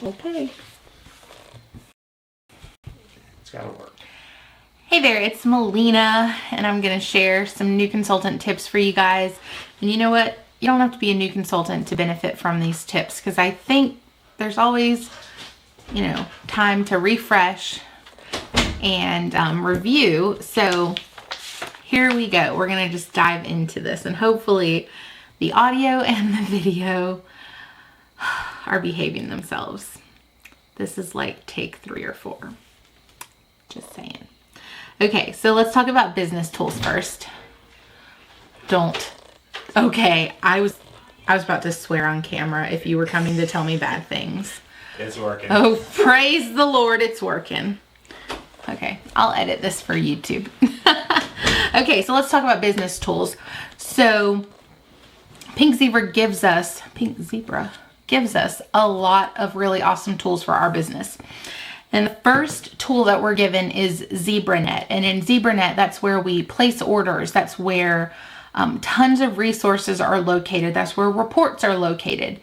Okay. It's gotta work. Hey there, it's Melina, and I'm gonna share some new consultant tips for you guys. And you know what? You don't have to be a new consultant to benefit from these tips, because I think there's always, time to refresh and review. So here we go. We're gonna just dive into this, and hopefully the audio and the video are behaving themselves. This is like take 3 or 4. Just saying. Okay, so let's talk about business tools first. Okay, I was about to swear on camera if you were coming to tell me bad things. It's working. Oh, praise the Lord, it's working. Okay, I'll edit this for YouTube. Okay, so let's talk about business tools. So Pink Zebra gives us a lot of really awesome tools for our business. And the first tool that we're given is ZebraNet. And in ZebraNet, that's where we place orders. That's where tons of resources are located. That's where reports are located.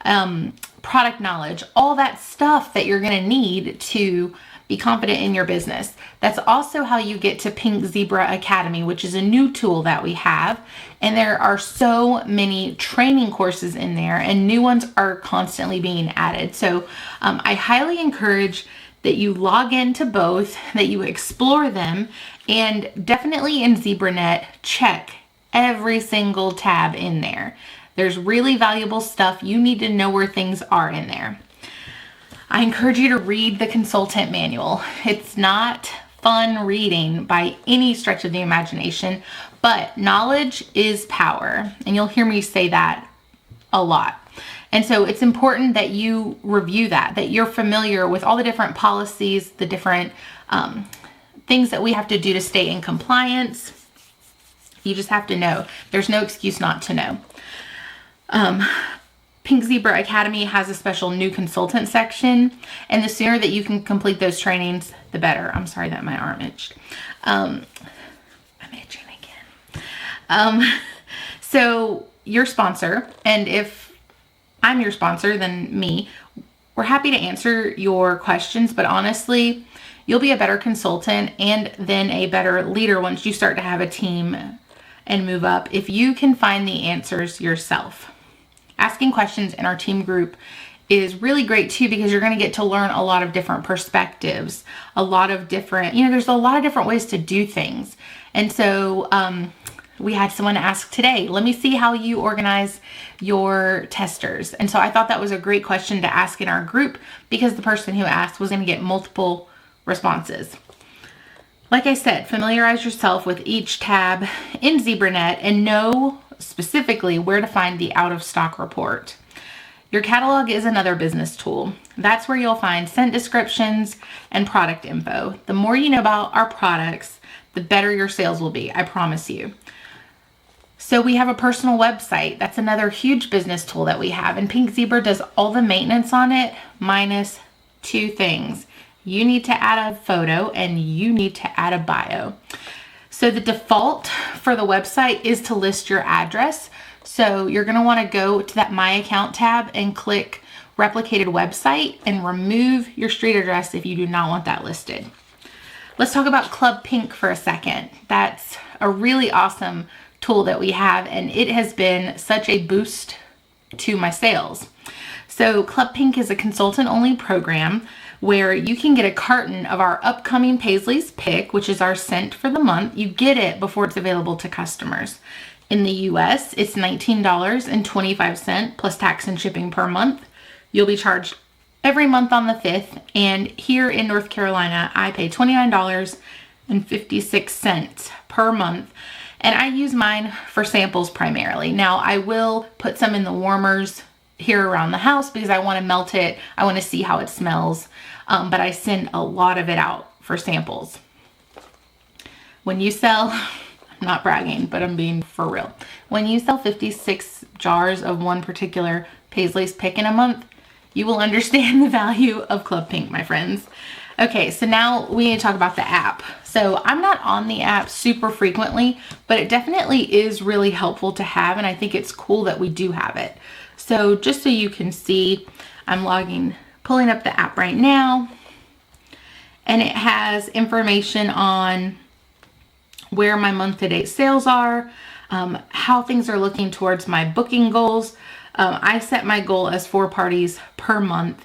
Product knowledge, all that stuff that you're going to need to be confident in your business. That's also how you get to Pink Zebra Academy, which is a new tool that we have. And there are so many training courses in there, and new ones are constantly being added. So I highly encourage that you log into both, that you explore them, and definitely in ZebraNet, check every single tab in there. There's really valuable stuff. You need to know where things are in there. I encourage you to read the consultant manual. It's not fun reading by any stretch of the imagination, but knowledge is power. And you'll hear me say that a lot. And so it's important that you review that you're familiar with all the different policies, the different things that we have to do to stay in compliance. You just have to know. There's no excuse not to know. Pink Zebra Academy has a special new consultant section, and the sooner that you can complete those trainings, the better. I'm sorry that my arm itched. I'm itching again. So your sponsor, and if I'm your sponsor, then me, we're happy to answer your questions, but honestly, you'll be a better consultant and then a better leader once you start to have a team and move up if you can find the answers yourself. Asking questions in our team group is really great too, because you're going to get to learn a lot of different perspectives, a lot of different, there's a lot of different ways to do things. And so we had someone ask today, let me see how you organize your testers. And so I thought that was a great question to ask in our group, because the person who asked was going to get multiple responses. Like I said, familiarize yourself with each tab in ZebraNet and know specifically where to find the out of stock report. Your catalog is another business tool. That's where you'll find scent descriptions and product info. The more you know about our products, the better your sales will be, I promise you. So we have a personal website. That's another huge business tool that we have. And Pink Zebra does all the maintenance on it, minus 2 things. You need to add a photo and you need to add a bio. So the default for the website is to list your address. So you're going to want to go to that My Account tab and click Replicated Website and remove your street address if you do not want that listed. Let's talk about Club Pink for a second. That's a really awesome tool that we have, and it has been such a boost to my sales. So Club Pink is a consultant-only program where you can get a carton of our upcoming Paisley's Pick, which is our scent for the month. You get it before it's available to customers. In the US, it's $19.25 plus tax and shipping per month. You'll be charged every month on the 5th, and here in North Carolina, I pay $29.56 per month. And I use mine for samples primarily. Now, I will put some in the warmers here around the house because I want to melt it. I want to see how it smells. But I send a lot of it out for samples. When you sell, I'm not bragging, but I'm being for real. When you sell 56 jars of one particular Paisley's Pick in a month, you will understand the value of Club Pink, my friends. Okay, so now we need to talk about the app. So I'm not on the app super frequently, but it definitely is really helpful to have, and I think it's cool that we do have it. So just so you can see, I'm logging pulling up the app right now, and it has information on where my month-to-date sales are, how things are looking towards my booking goals. I set my goal as 4 parties per month,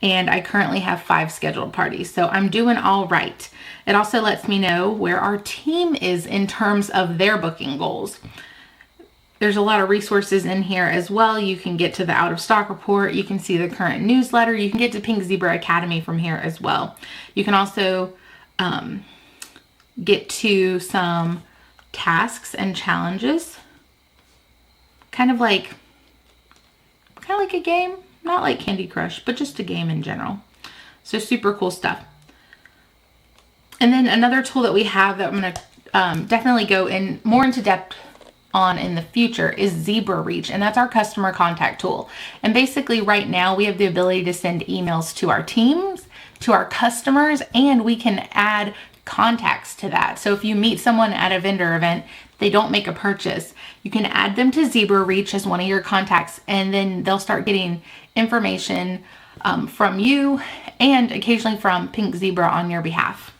and I currently have 5 scheduled parties, so I'm doing all right. It also lets me know where our team is in terms of their booking goals. There's a lot of resources in here as well. You can get to the out of stock report. You can see the current newsletter. You can get to Pink Zebra Academy from here as well. You can also get to some tasks and challenges. Kind of like a game, not like Candy Crush, but just a game in general. So super cool stuff. And then another tool that we have that I'm going to definitely go in more into depth on in the future is Zebra Reach, and that's our customer contact tool. And basically right now we have the ability to send emails to our teams, to our customers, and we can add contacts to that. So if you meet someone at a vendor event, they don't make a purchase, you can add them to Zebra Reach as one of your contacts, and then they'll start getting information from you and occasionally from Pink Zebra on your behalf.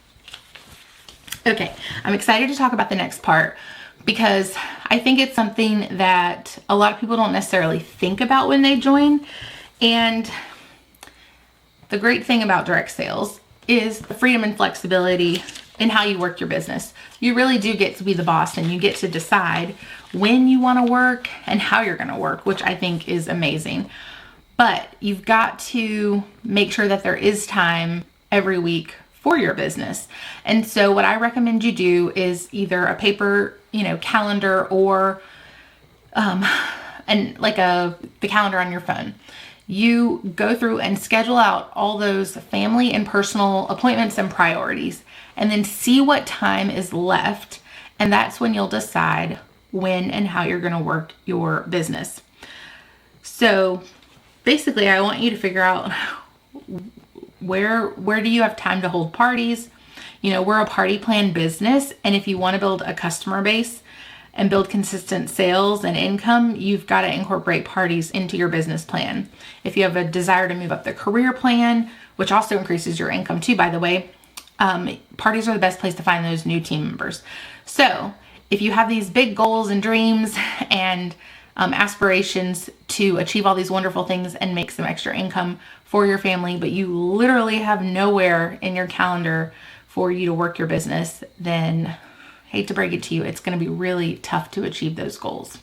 Okay, I'm excited to talk about the next part, because I think it's something that a lot of people don't necessarily think about when they join. And the great thing about direct sales is the freedom and flexibility in how you work your business. You really do get to be the boss, and you get to decide when you want to work and how you're going to work, which I think is amazing. But you've got to make sure that there is time every week for your business. And so what I recommend you do is either a paper, calendar, or the calendar on your phone. You go through and schedule out all those family and personal appointments and priorities, and then see what time is left. And that's when you'll decide when and how you're going to work your business. So basically, I want you to figure out where do you have time to hold parties. We're a party plan business, and if you want to build a customer base and build consistent sales and income, you've got to incorporate parties into your business plan. If you have a desire to move up the career plan, which also increases your income too, by the way, parties are the best place to find those new team members. So if you have these big goals and dreams and aspirations to achieve all these wonderful things and make some extra income for your family, but you literally have nowhere in your calendar for you to work your business, then hate to break it to you, it's going to be really tough to achieve those goals.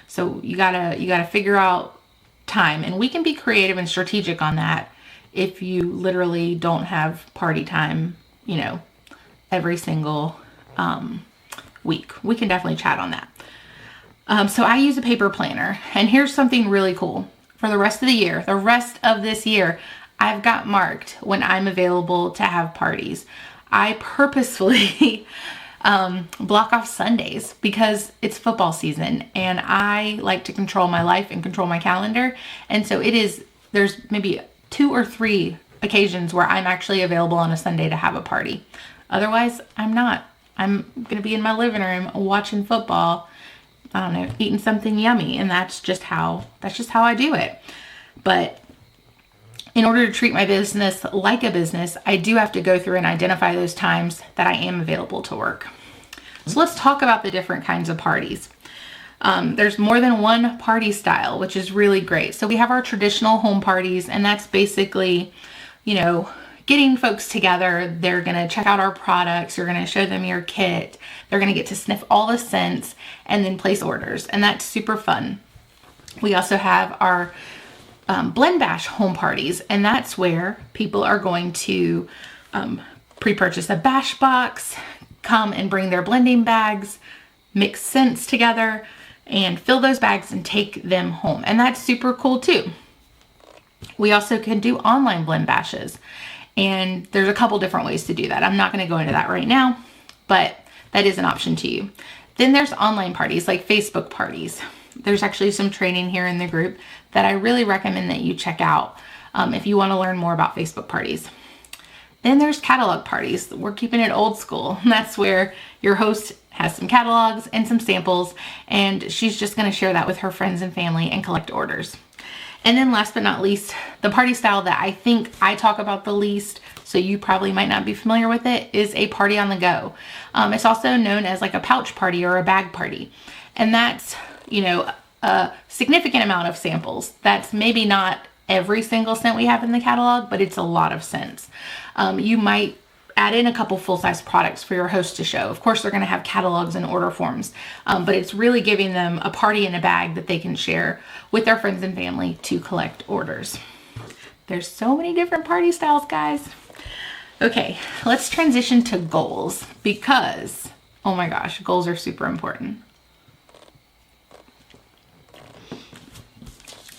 So you gotta figure out time, and we can be creative and strategic on that if you literally don't have party time, every single week. We can definitely chat on that. So I use a paper planner, and here's something really cool. For the rest of this year, I've got marked when I'm available to have parties. I purposefully block off Sundays because it's football season, and I like to control my life and control my calendar. And so there's maybe 2 or 3 occasions where I'm actually available on a Sunday to have a party. Otherwise, I'm not. I'm going to be in my living room watching football, I don't know, eating something yummy, and that's just how I do it. But in order to treat my business like a business, I do have to go through and identify those times that I am available to work. So let's talk about the different kinds of parties. There's more than one party style, which is really great. So we have our traditional home parties, and that's basically, getting folks together. They're going to check out our products. You're going to show them your kit. They're going to get to sniff all the scents and then place orders. And that's super fun. We also have our blend bash home parties, and that's where people are going to pre-purchase a bash box, come and bring their blending bags, mix scents together, and fill those bags and take them home. And that's super cool too. We also can do online blend bashes, and there's a couple different ways to do that. I'm not going to go into that right now, but that is an option to you. Then there's online parties like Facebook parties. There's actually some training here in the group that I really recommend that you check out if you want to learn more about Facebook parties. Then there's catalog parties. We're keeping it old school. That's where your host has some catalogs and some samples, and she's just going to share that with her friends and family and collect orders. And then last but not least, the party style that I think I talk about the least, so you probably might not be familiar with it, is a party on the go. It's also known as like a pouch party or a bag party. And that's, a significant amount of samples. That's maybe not every single scent we have in the catalog, but it's a lot of scents. You might add in a couple full-size products for your host to show. Of course, they're going to have catalogs and order forms, but it's really giving them a party in a bag that they can share with their friends and family to collect orders. There's so many different party styles, guys. Okay, let's transition to goals because, oh my gosh, goals are super important.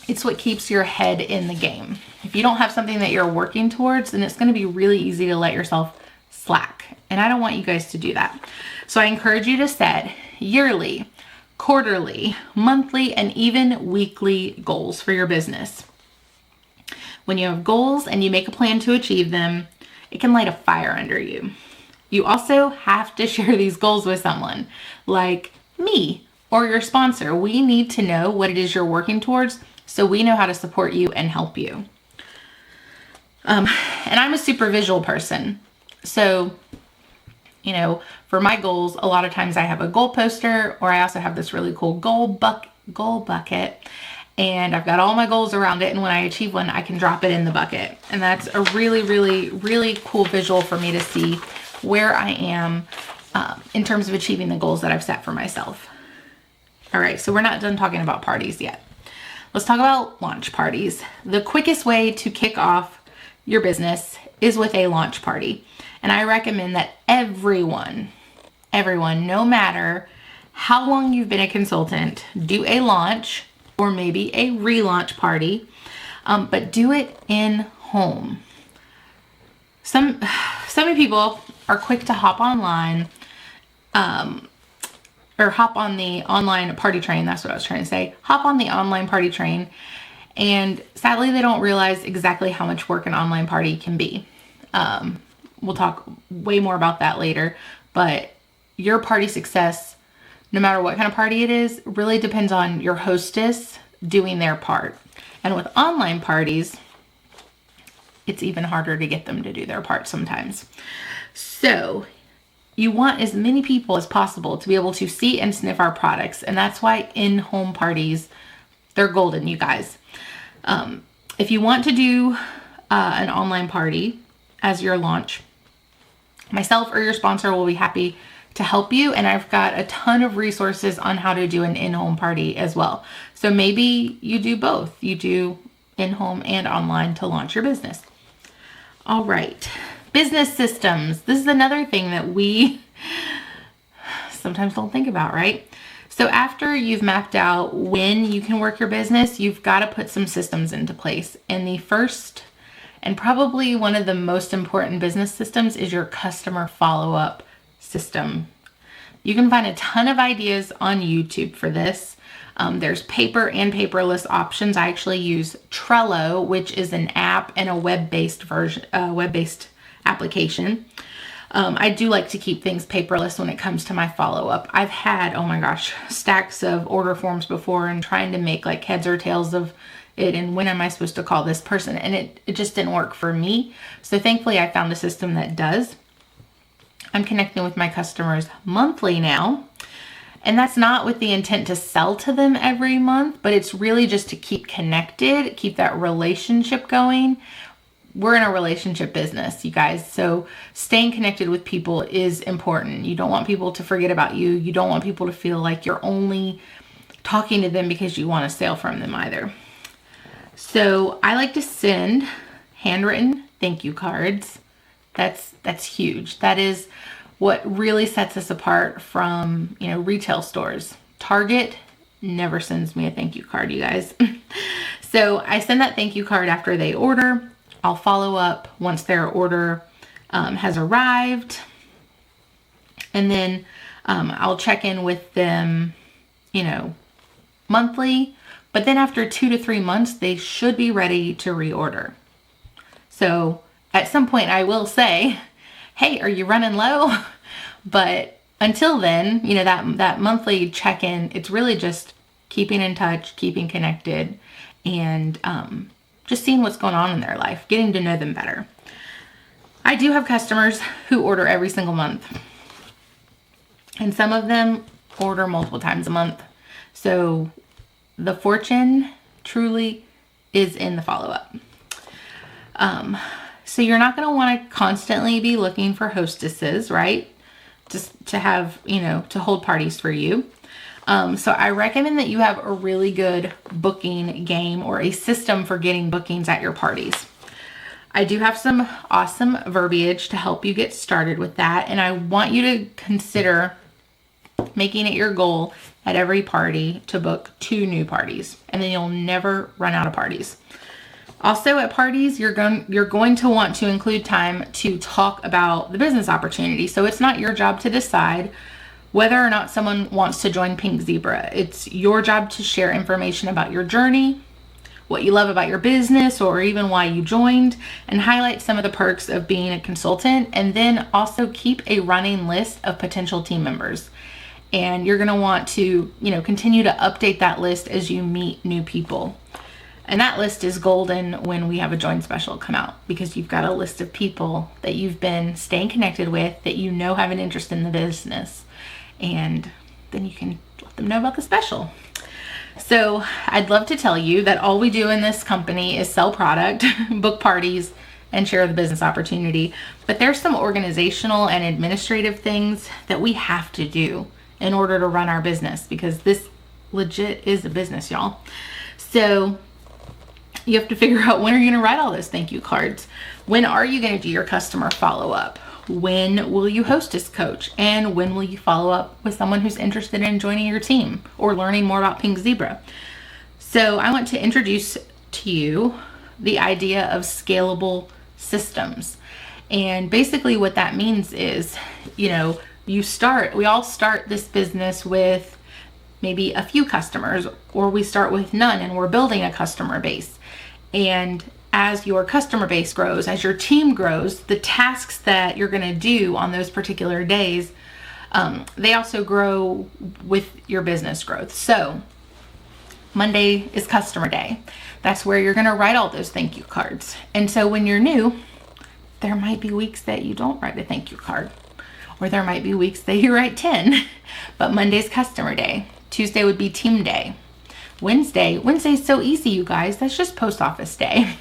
It's what keeps your head in the game. If you don't have something that you're working towards, then it's going to be really easy to let yourself slack. And I don't want you guys to do that. So I encourage you to set yearly, quarterly, monthly, and even weekly goals for your business. When you have goals and you make a plan to achieve them, it can light a fire under you. You also have to share these goals with someone like me or your sponsor. We need to know what it is you're working towards so we know how to support you and help you. And I'm a super visual person. So, for my goals, a lot of times I have a goal poster, or I also have this really cool goal bucket, and I've got all my goals around it. And when I achieve one, I can drop it in the bucket. And that's a really, really, really cool visual for me to see where I am in terms of achieving the goals that I've set for myself. All right, so we're not done talking about parties yet. Let's talk about launch parties. The quickest way to kick off your business is with a launch party. And I recommend that everyone, no matter how long you've been a consultant, do a launch or maybe a relaunch party, but do it in home. Some people are quick to hop online, or hop on the online party train. That's what I was trying to say. Hop on the online party train. And sadly, they don't realize exactly how much work an online party can be. We'll talk way more about that later. But your party success, no matter what kind of party it is, really depends on your hostess doing their part. And with online parties, it's even harder to get them to do their part sometimes. So you want as many people as possible to be able to see and sniff our products. And that's why in-home parties, they're golden, you guys. If you want to do an online party as your launch, myself or your sponsor will be happy to help you. And I've got a ton of resources on how to do an in-home party as well. So maybe you do both. You do in-home and online to launch your business. All right. Business systems. This is another thing that we sometimes don't think about, right? So after you've mapped out when you can work your business, you've got to put some systems into place. And the first and probably one of the most important business systems is your customer follow-up system. You can find a ton of ideas on YouTube for this. There's paper and paperless options. I actually use Trello, which is an app and a web-based application. I do like to keep things paperless when it comes to my follow-up. I've had, oh my gosh, stacks of order forms before and trying to make like heads or tails of it and when am I supposed to call this person, and it just didn't work for me. So thankfully I found a system that does. I'm connecting with my customers monthly now, and that's not with the intent to sell to them every month, but it's really just to keep connected, keep that relationship going. We're in a relationship business, you guys. So staying connected with people is important. You don't want people to forget about you. You don't want people to feel like you're only talking to them because you want a sale from them either. So I like to send handwritten thank you cards. That's huge. That is what really sets us apart from, retail stores. Target never sends me a thank you card, you guys. So I send that thank you card after they order. I'll follow up once their order has arrived. And then I'll check in with them, monthly. But then after 2 to 3 months, they should be ready to reorder. So at some point I will say, hey, are you running low? But until then, that monthly check-in, it's really just keeping in touch, keeping connected, and just seeing what's going on in their life, getting to know them better. I do have customers who order every single month, and some of them order multiple times a month. So the fortune truly is in the follow-up. So you're not going to want to constantly be looking for hostesses, right? Just to have, to hold parties for you. So I recommend that you have a really good booking game or a system for getting bookings at your parties. I do have some awesome verbiage to help you get started with that. And I want you to consider making it your goal at every party to book 2 new parties. And then you'll never run out of parties. Also at parties, you're going to want to include time to talk about the business opportunity. So it's not your job to decide whether or not someone wants to join Pink Zebra. It's your job to share information about your journey, what you love about your business, or even why you joined, and highlight some of the perks of being a consultant, and then also keep a running list of potential team members. And you're going to want to, continue to update that list as you meet new people. And that list is golden when we have a join special come out, because you've got a list of people that you've been staying connected with that have an interest in the business. And then you can let them know about the special. So I'd love to tell you that all we do in this company is sell product, book parties, and share the business opportunity. But there's some organizational and administrative things that we have to do in order to run our business, because this legit is a business, y'all. So you have to figure out, when are you going to write all those thank you cards? When are you going to do your customer follow-up? When will you hostess coach? And when will you follow up with someone who's interested in joining your team or learning more about Pink Zebra? So I want to introduce to you the idea of scalable systems. And basically what that means is, we all start this business with maybe a few customers, or we start with none and we're building a customer base. And as your customer base grows, as your team grows, the tasks that you're going to do on those particular days, they also grow with your business growth. So Monday is customer day. That's where you're going to write all those thank you cards. And so when you're new, there might be weeks that you don't write a thank you card, or there might be weeks that you write 10, but Monday's customer day. Tuesday would be team day. Wednesday's so easy, you guys. That's just post office day.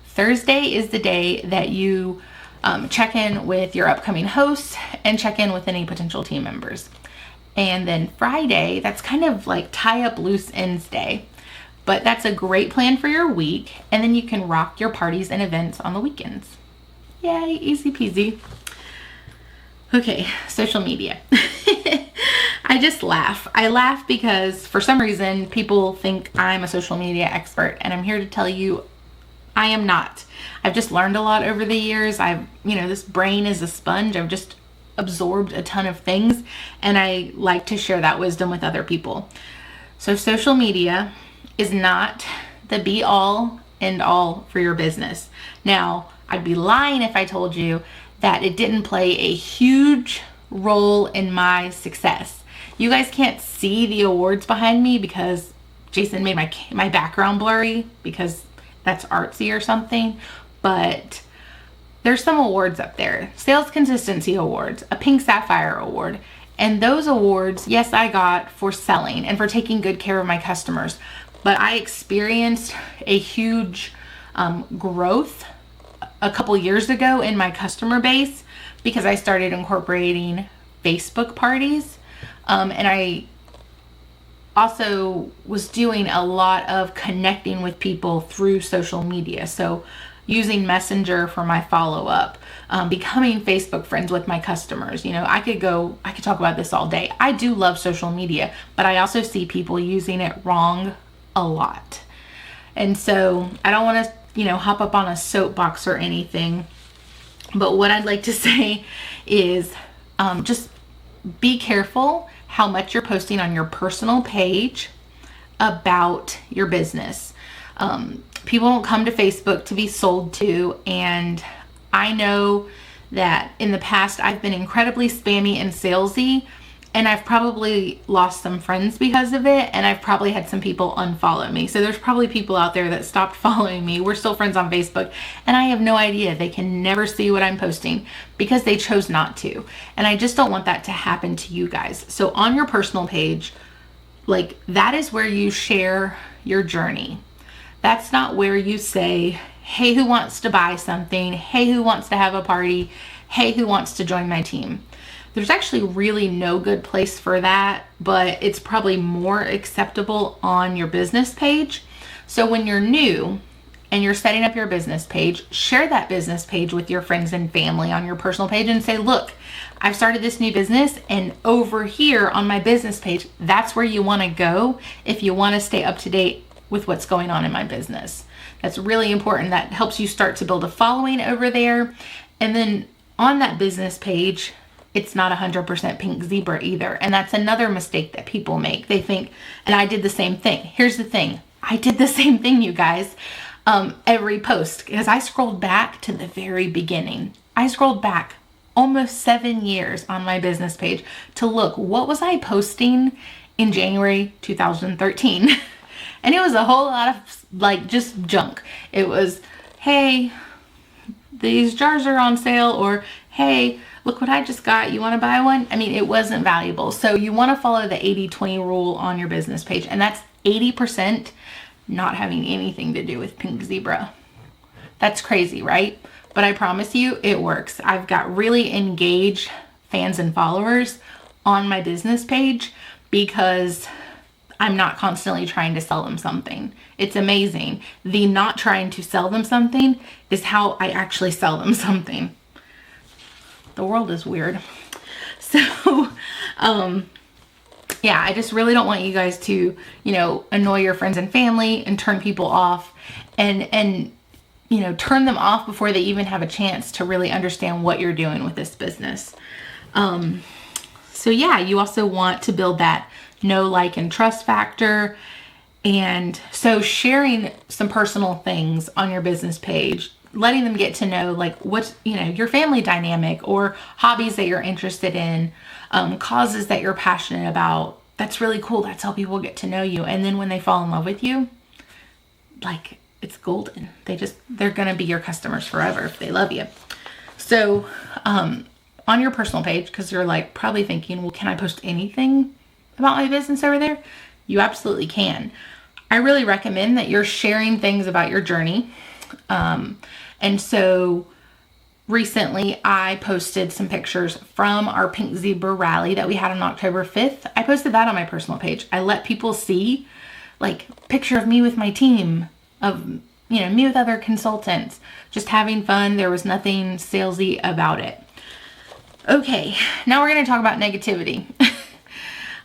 Thursday is the day that you check in with your upcoming hosts and check in with any potential team members. And then Friday, that's kind of like tie up loose ends day. But that's a great plan for your week. And then you can rock your parties and events on the weekends. Yay, easy peasy. Okay, social media. I just laugh. I laugh because for some reason people think I'm a social media expert, and I'm here to tell you I am not. I've just learned a lot over the years. This brain is a sponge. I've just absorbed a ton of things, and I like to share that wisdom with other people. So social media is not the be all end all for your business. Now, I'd be lying if I told you that it didn't play a huge role in my success. You guys can't see the awards behind me because Jason made my background blurry, because that's artsy or something, but there's some awards up there. Sales Consistency Awards, a Pink Sapphire Award, and those awards, yes, I got for selling and for taking good care of my customers, but I experienced a huge growth a couple years ago in my customer base because I started incorporating Facebook parties. And I also was doing a lot of connecting with people through social media. So using Messenger for my follow-up, becoming Facebook friends with my customers. I could talk about this all day. I do love social media, but I also see people using it wrong a lot. And so I don't want to, hop up on a soapbox or anything. But what I'd like to say is just be careful how much you're posting on your personal page about your business. People don't come to Facebook to be sold to, and I know that in the past I've been incredibly spammy and salesy, And I've probably lost some friends because of it, and I've probably had some people unfollow me. So there's probably people out there that stopped following me. We're still friends on Facebook, and I have no idea. They can never see what I'm posting because they chose not to. And I just don't want that to happen to you guys. So on your personal page, like, that is where you share your journey. That's not where you say, hey, who wants to buy something? Hey, who wants to have a party? Hey, who wants to join my team? There's actually really no good place for that, but it's probably more acceptable on your business page. So when you're new and you're setting up your business page, share that business page with your friends and family on your personal page and say, look, I've started this new business, and over here on my business page, that's where you want to go if you want to stay up to date with what's going on in my business. That's really important. That helps you start to build a following over there. And then on that business page, it's not 100% pink zebra either. And that's another mistake that people make. They think, and I did the same thing. Here's the thing. I did the same thing, you guys, every post, because I scrolled back to the very beginning. I scrolled back almost 7 years on my business page to look, what was I posting in January 2013? And it was a whole lot of like just junk. It was, hey, these jars are on sale, or hey, look what I just got. You want to buy one? I mean, it wasn't valuable. So you want to follow the 80-20 rule on your business page. And that's 80% not having anything to do with pink zebra. That's crazy, right? But I promise you it works. I've got really engaged fans and followers on my business page because I'm not constantly trying to sell them something. It's amazing. The not trying to sell them something is how I actually sell them something. The world is weird. So, yeah, I just really don't want you guys to, annoy your friends and family and turn people off and turn them off before they even have a chance to really understand what you're doing with this business. So yeah, you also want to build that know, like, and trust factor. And so sharing some personal things on your business page, letting them get to know like what's, your family dynamic or hobbies that you're interested in, causes that you're passionate about. That's really cool. That's how people get to know you. And then when they fall in love with you, like, it's golden. They're going to be your customers forever if they love you. So, on your personal page, because you're like probably thinking, well, can I post anything about my business over there? You absolutely can. I really recommend that you're sharing things about your journey. And so recently I posted some pictures from our Pink Zebra rally that we had on October 5th. I posted that on my personal page. I let people see like picture of me with my team, of, me with other consultants, just having fun. There was nothing salesy about it. Okay, now we're going to talk about negativity.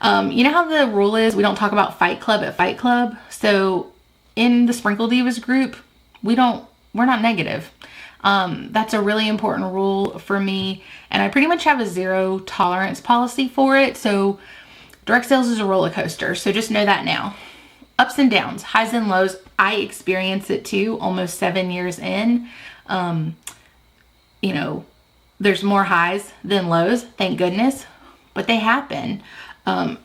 You know how the rule is we don't talk about Fight Club at Fight Club? So in the Sprinkle Divas group, we're not negative. That's a really important rule for me. And I pretty much have a zero tolerance policy for it. So direct sales is a roller coaster. So just know that now. Ups and downs, highs and lows. I experience it too, almost 7 years in. There's more highs than lows, thank goodness, but they happen.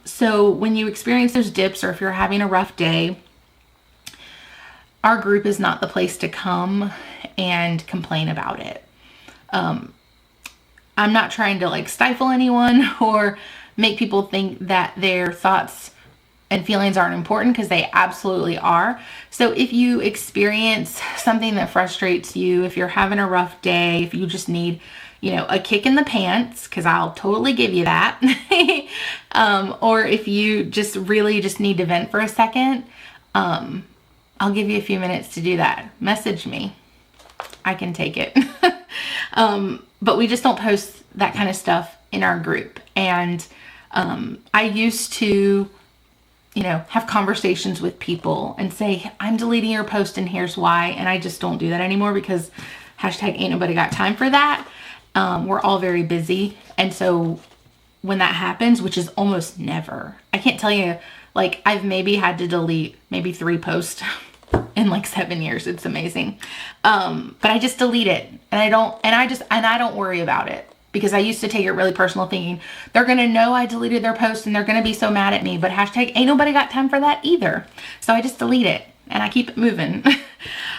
So when you experience those dips, or if you're having a rough day, our group is not the place to come and complain about it. I'm not trying to like stifle anyone or make people think that their thoughts and feelings aren't important, because they absolutely are. So if you experience something that frustrates you, if you're having a rough day, if you just need, a kick in the pants, because I'll totally give you that. Or if you just really just need to vent for a second, I'll give you a few minutes to do that. Message me. I can take it. But we just don't post that kind of stuff in our group. And I used to, have conversations with people and say, I'm deleting your post and here's why. And I just don't do that anymore because hashtag ain't nobody got time for that. We're all very busy. And so when that happens, which is almost never, I can't tell you, like, I've maybe had to delete maybe 3 posts in like 7 years. It's amazing. But I just delete it, and I don't worry about it, because I used to take it really personal, thinking they're going to know I deleted their post and they're going to be so mad at me. But hashtag ain't nobody got time for that either. So I just delete it and I keep it moving.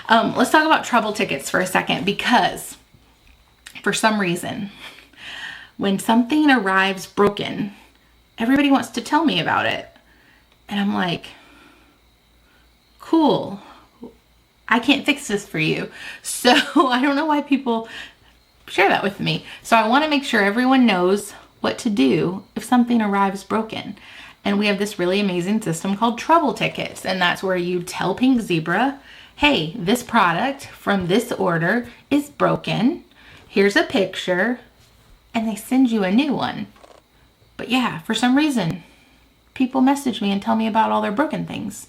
Let's talk about trouble tickets for a second, because for some reason, when something arrives broken, everybody wants to tell me about it. And I'm like, cool, I can't fix this for you. So I don't know why people share that with me. So I want to make sure everyone knows what to do if something arrives broken. And we have this really amazing system called trouble tickets. And that's where you tell Pink Zebra, hey, this product from this order is broken. Here's a picture. And they send you a new one. But yeah, for some reason, people message me and tell me about all their broken things.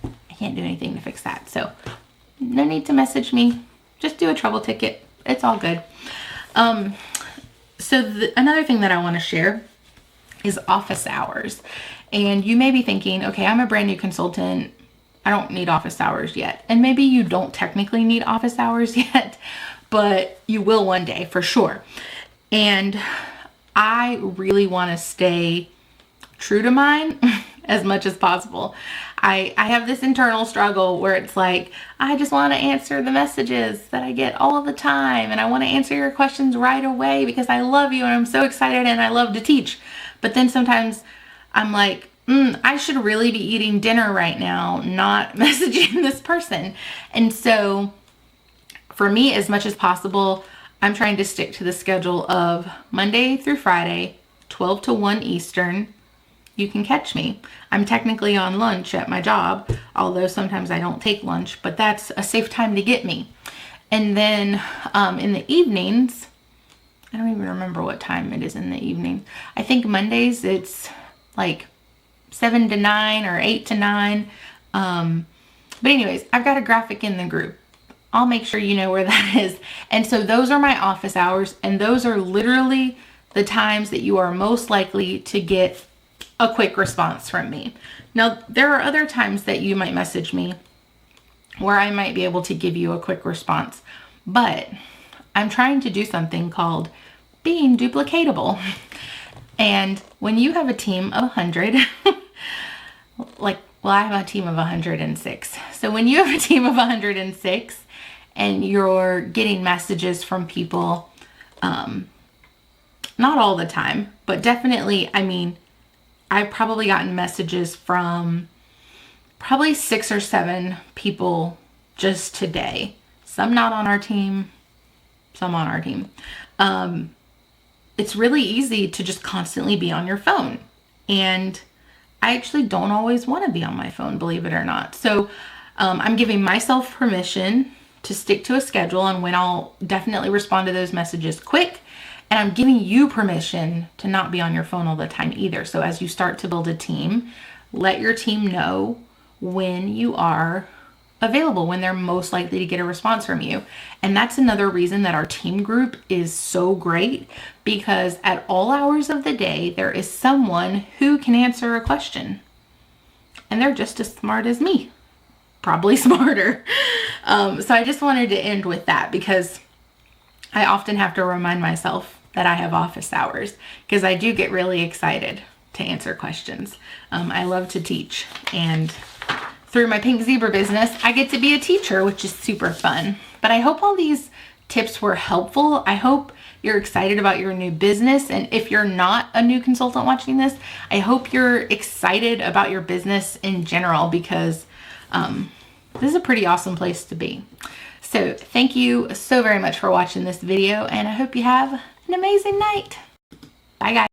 I can't do anything to fix that. So no need to message me. Just do a trouble ticket. It's all good. Another thing that I want to share is office hours. And you may be thinking, okay, I'm a brand new consultant. I don't need office hours yet. And maybe you don't technically need office hours yet, but you will one day for sure. And I really want to stay true to mine as much as possible. I have this internal struggle where it's like, I just want to answer the messages that I get all the time. And I want to answer your questions right away because I love you and I'm so excited and I love to teach. But then sometimes I'm like, I should really be eating dinner right now, not messaging this person. And so for me, as much as possible, I'm trying to stick to the schedule of Monday through Friday, 12 to 1 Eastern. You can catch me. I'm technically on lunch at my job, although sometimes I don't take lunch, but that's a safe time to get me. And then in the evenings, I don't even remember what time it is in the evening. I think Mondays it's like 7 to 9 or 8 to 9. But anyways, I've got a graphic in the group. I'll make sure you know where that is. And so those are my office hours, and those are literally the times that you are most likely to get a quick response from me. Now, there are other times that you might message me where I might be able to give you a quick response, but I'm trying to do something called being duplicatable. And when you have a team of 100, I have a team of 106. So when you have a team of 106 and you're getting messages from people, not all the time, but definitely, I've probably gotten messages from probably 6 or 7 people just today. Some not on our team, some on our team. It's really easy to just constantly be on your phone. And I actually don't always want to be on my phone, believe it or not. So I'm giving myself permission to stick to a schedule and when I'll definitely respond to those messages quick. And I'm giving you permission to not be on your phone all the time either. So as you start to build a team, let your team know when you are available, when they're most likely to get a response from you. And that's another reason that our team group is so great, because at all hours of the day, there is someone who can answer a question. And they're just as smart as me, probably smarter. So I just wanted to end with that because I often have to remind myself that I have office hours because I do get really excited to answer questions. I love to teach, and through my Pink Zebra business, I get to be a teacher, which is super fun. But I hope all these tips were helpful. I hope you're excited about your new business. And if you're not a new consultant watching this, I hope you're excited about your business in general because this is a pretty awesome place to be. So thank you so very much for watching this video, and I hope you have an amazing night. Bye guys.